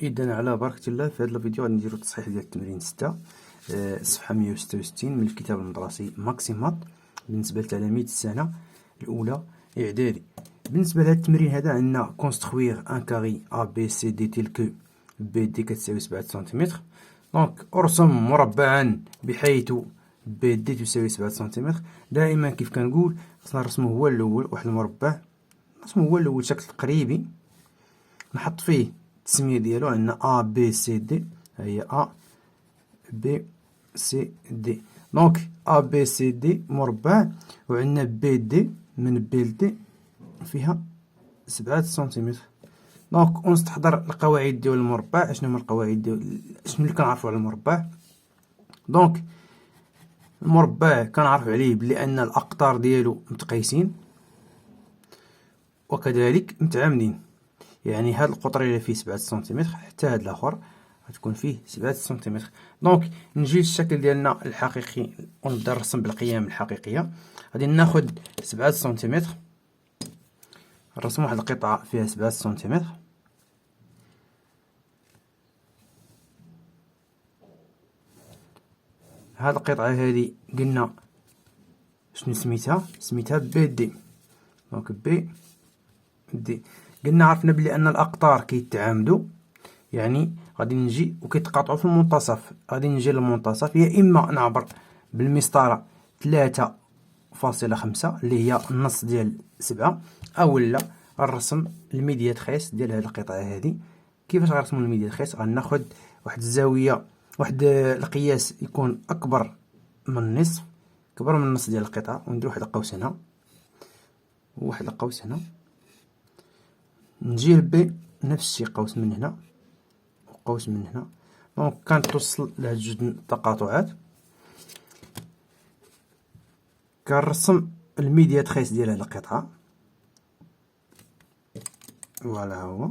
إذا على بركة الله في هذا الفيديو غادي نديرو تصحيح ديال التمرين 6 صفحة 166 من الكتاب المدرسي ماكسيمات بالنسبة لتلاميذ السنة الأولى إعدادي. بالنسبة لهذا التمرين هذا عندنا كونستخويغ ان كاري أ بي سي دي تيل كو بي دي كتساوي 7 سنتيمتر. دونك أرسم مربعا بحيث بي دي تساوي 7 سنتيمتر. دائما كيف كنقول خصنا نرسمو هو الأول واحد المربع، نرسمو هو الأول شكل تقريبي، نحط فيه التسمية ديالو. عندنا أ بي سي دي، هي أ بي سي دي. دونك أ بي سي دي مربع، وعندنا بي دي من بي لدي فيها 7 سنتيمتر. دونك ونستحضر القواعد ديال المربع. شنو هما القواعد ديال شنو اللي كنعرفو على المربع؟ دونك المربع كنعرفو عليه بلي أن الأقطار ديالو متقايسين وكذلك متعامدين. يعني هاد القطر اللي فيه 7 سنتيمتر حتى هاد الاخر غتكون فيه 7 سنتيمتر. دونك نجي للشكل ديالنا الحقيقي ونبدا نرسم بالقيم الحقيقيه. غادي ناخد 7 سنتيمتر، نرسم واحد القطعه فيها 7 سنتيمتر. هاد القطعه هادي قلنا شنو سميتها بي دي. دونك بي دي قلنا عرفنا بلي ان الاقطار كيتعامدوا، يعني غادي نجي وكيتقاطعوا في المنتصف. غادي نجي للمنتصف، يا اما نعبر بالمسطره 3.5 اللي هي النص ديال 7، او لا نرسم الميدياتريس ديال هذه القطعه هذه. كيفاش غنرسموا الميدياتريس؟ غناخذ واحد الزاويه، واحد القياس يكون اكبر من النصف، كبر من النص ديال القطعه، وندير واحد القوس هنا وواحد القوس هنا. نجي لبي نفس الشيء، قوس من هنا وقوس من هنا. دونك كنتوصل لهاد جوج التقاطعات، كنرسم الميدياتريس ديال هاد القطعه. فوالا هو.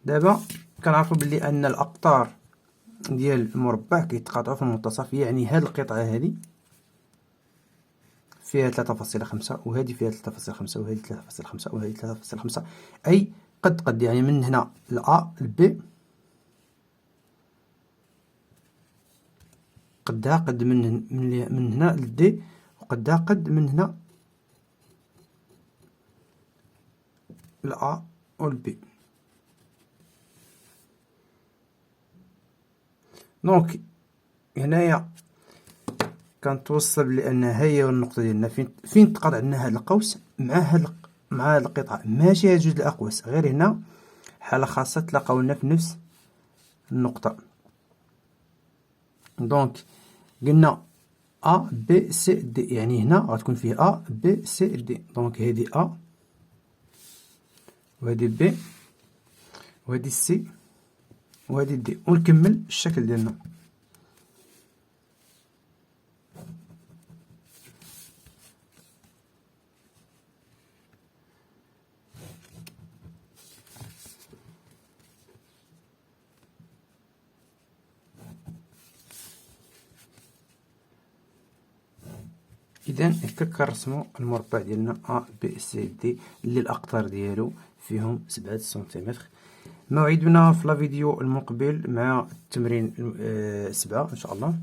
دابا كنعرفوا بلي ان الاقطار ديال المربع كيتقاطعوا في المنتصف، يعني هاد القطعه هادي فيها 3.5 وهذه فيها 3.5 وهذه 3.5 وهذه 3.5، أي قد يعني من هنا لأ لبي قدها قد من هنا لدي، وقدها قد من هنا لأ والبي. دونك هنايا كنتوصل لان هي النقطه ديالنا فين تقاطع عندنا هذا القوس مع هاد القطعه، ماشي هاد جوج الاقواس، غير هنا حاله خاصه تلاقاو لنا في نفس النقطه. دونك قلنا ا بي سي دي، يعني هنا غتكون فيه ا بي سي دي. دونك هذه ا وهذه بي وهذه سي وهذه دي، ونكمل الشكل ديالنا. اذا هكا كنرسمو المربع ديالنا ا بي سي دي اللي الاقطار ديالو فيهم 7 سنتيمتر. موعدنا في الفيديو المقبل مع التمرين 7 ان شاء الله.